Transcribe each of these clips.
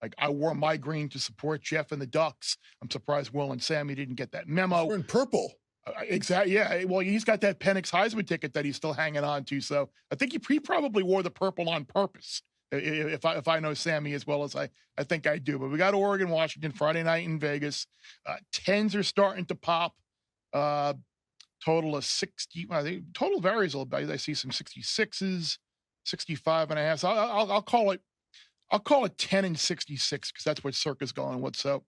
Like, I wore my green to support Geoff and the Ducks. I'm surprised Will and Sammy didn't get that memo. We're in purple. Exactly. Yeah. Well, he's got that Penix Heisman ticket that he's still hanging on to. So I think he probably wore the purple on purpose. If I know Sammy as well as I think I do. But we got Oregon, Washington Friday night in Vegas. 10s are starting to pop. Total of 60. I think total varies a little bit. I see some 66s, 65.5. So I'll call it 10 and 66 because that's what Circa's going with. So,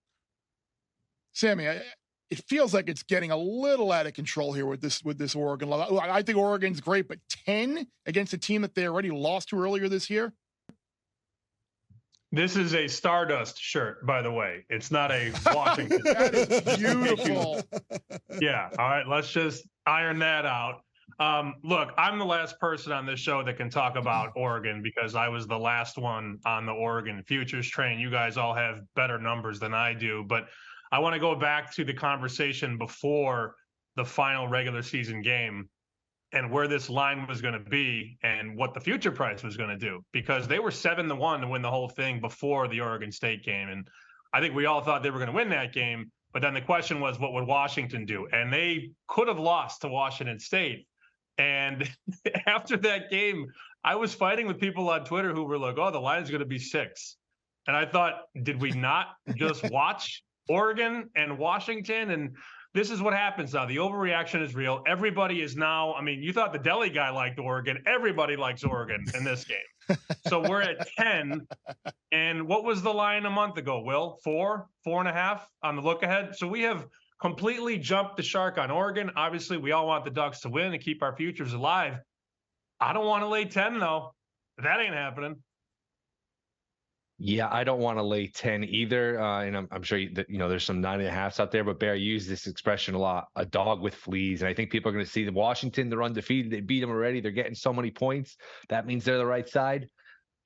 Sammy, it feels like it's getting a little out of control here with this Oregon. I think Oregon's great, but 10 against a team that they already lost to earlier this year. This is a Stardust shirt, by the way. It's not a Washington. That is beautiful. Yeah. All right. Let's just iron that out. Look, I'm the last person on this show that can talk about Oregon because I was the last one on the Oregon futures train. You guys all have better numbers than I do, but I want to go back to the conversation before the final regular season game and where this line was going to be and what the future price was going to do, because they were 7-1 to win the whole thing before the Oregon State game. And I think we all thought they were going to win that game. But then the question was, what would Washington do? And they could have lost to Washington State. And after that game, I was fighting with people on Twitter who were like, oh, the line's going to be 6. And I thought, did we not just watch Oregon and Washington? And this is what happens now. The overreaction is real. Everybody is now, I mean, you thought the deli guy liked Oregon. Everybody likes Oregon in this game. So we're at 10. And what was the line a month ago, Will? 4.5 on the look ahead. So we have completely jumped the shark on Oregon. Obviously, we all want the Ducks to win and keep our futures alive. I don't want to lay 10, though. That ain't happening. Yeah, I don't want to lay 10 either. And I'm sure that, there's some 9.5s out there, but Bear used this expression a lot, a dog with fleas. And I think people are going to see the Washington, they're undefeated. They beat them already. They're getting so many points. That means they're the right side.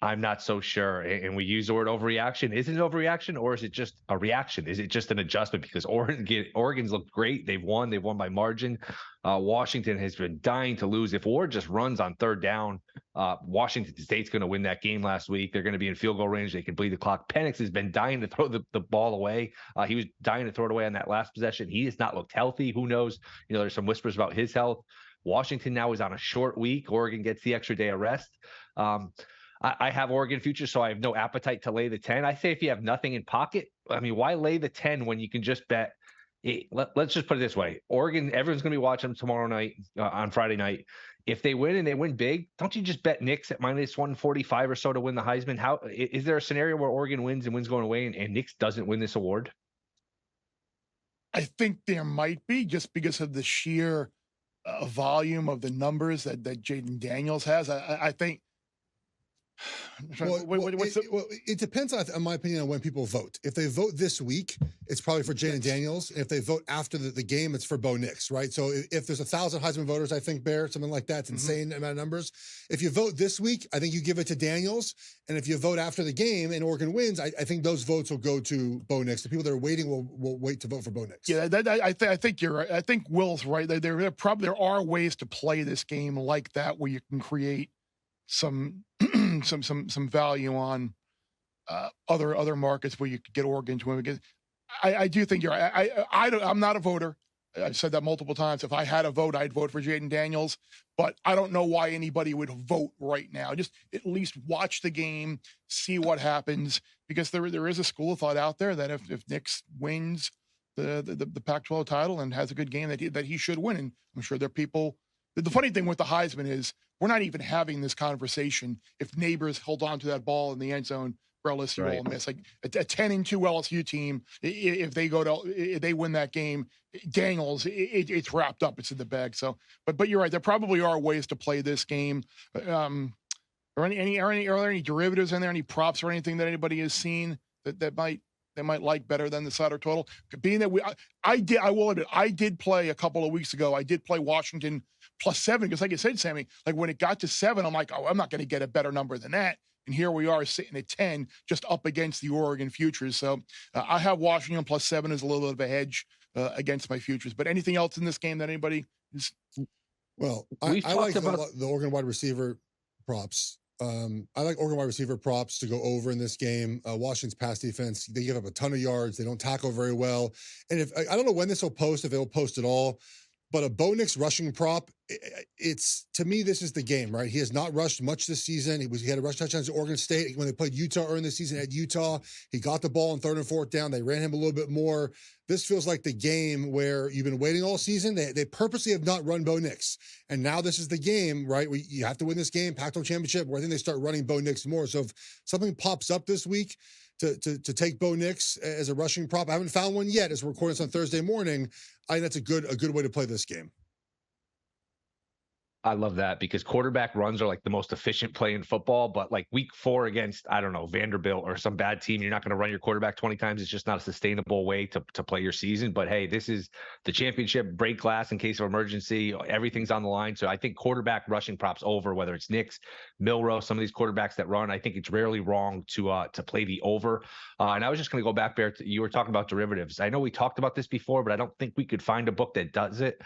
I'm not so sure. And we use the word overreaction. Is it an overreaction or is it just a reaction? Is it just an adjustment? Because Oregon's looked great. They've won by margin. Washington has been dying to lose. If Ward just runs on third down, Washington State's going to win that game last week. They're going to be in field goal range. They can bleed the clock. Penix has been dying to throw the ball away. He was dying to throw it away on that last possession. He has not looked healthy. Who knows? There's some whispers about his health. Washington now is on a short week. Oregon gets the extra day of rest. I have Oregon futures, so I have no appetite to lay the 10. I say if you have nothing in pocket, I mean, why lay the 10 when you can just bet? Let's just put it this way. Oregon, everyone's going to be watching them tomorrow night, on Friday night. If they win and they win big, don't you just bet Knicks at minus 145 or so to win the Heisman? How is there a scenario where Oregon wins and wins going away and Knicks doesn't win this award? I think there might be, just because of the sheer volume of the numbers that Jaden Daniels has. I think. It depends, in my opinion, on when people vote. If they vote this week, it's probably for Jaden Daniels. If they vote after the game, it's for Bo Nix, right? So if there's 1,000 Heisman voters, I think, Bear, something like that, it's insane amount of numbers. If you vote this week, I think you give it to Daniels. And if you vote after the game and Oregon wins, I think those votes will go to Bo Nix. The people that are waiting will wait to vote for Bo Nix. Yeah, I think you're right. I think Will's right. There are ways to play this game like that where you can create some value on other markets where you could get Oregon to win. Because I do think I'm not a voter. I've said that multiple times. If I had a vote, I'd vote for Jaden Daniels, but I don't know why anybody would vote right now. Just at least watch the game, see what happens, because there is a school of thought out there that if Nix wins the Pac-12 title and has a good game, that he should win. And I'm sure there are people. The funny thing with the Heisman is we're not even having this conversation if Neighbors hold on to that ball in the end zone for LSU Ole Miss. Like a 10-2 LSU team, if they win that game, Daniels, it's wrapped up. It's in the bag. So, but you're right. There probably are ways to play this game. Are there any derivatives in there? Any props or anything that anybody has seen that might like better than the Saturday total? Being that I will admit, I did play a couple of weeks ago. I did play Washington +7 because, like you said, Sammy, like when it got to 7, I'm like, oh, I'm not going to get a better number than that. And here we are sitting at 10, just up against the Oregon futures. So I have Washington +7 as a little bit of a hedge against my futures. But anything else in this game that anybody is? Well, I like the Oregon wide receiver props. I like Oregon wide receiver props to go over in this game. Washington's pass defense, they give up a ton of yards. They don't tackle very well. And if I don't know when this will post, if it'll post at all, but a Bo Nix rushing prop, it's to me, this is the game, right? He has not rushed much this season. He had a rush touchdown to Oregon State. When they played Utah early in the season at Utah, he got the ball on 3rd and 4th down. They ran him a little bit more. This feels like the game where you've been waiting all season. They purposely have not run Bo Nix. And now this is the game, right? You have to win this game, Pac-12 Championship, where I think they start running Bo Nix more. So if something pops up this week to take Bo Nix as a rushing prop, I haven't found one yet as we're recording this on Thursday morning. I think that's a good way to play this game. I love that because quarterback runs are like the most efficient play in football. But like week 4 against, I don't know, Vanderbilt or some bad team, you're not going to run your quarterback 20 times. It's just not a sustainable way to play your season. But hey, this is the championship, break glass in case of emergency. Everything's on the line. So I think quarterback rushing props over, whether it's Nix, Milrow, some of these quarterbacks that run. I think it's rarely wrong to play the over. And I was just going to go back, Bear. You were talking about derivatives. I know we talked about this before, but I don't think we could find a book that does it.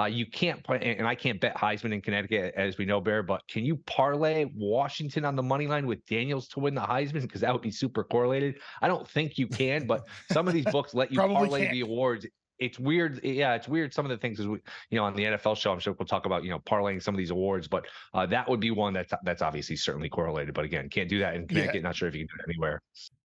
You can't play, and I can't bet Heisman in Connecticut, as we know, Bear, but can you parlay Washington on the money line with Daniels to win the Heisman? Because that would be super correlated. I don't think you can, but some of these books let you parlay the awards. It's weird. Yeah, it's weird. Some of the things is, on the NFL show, I'm sure we'll talk about, parlaying some of these awards, but that would be one that's obviously certainly correlated. But again, can't do that in Connecticut. Yeah. Not sure if you can do it anywhere.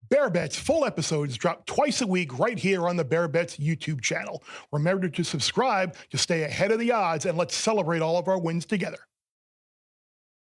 Bear Bets full episodes drop twice a week right here on the Bear Bets YouTube channel. Remember to subscribe to stay ahead of the odds, and let's celebrate all of our wins together.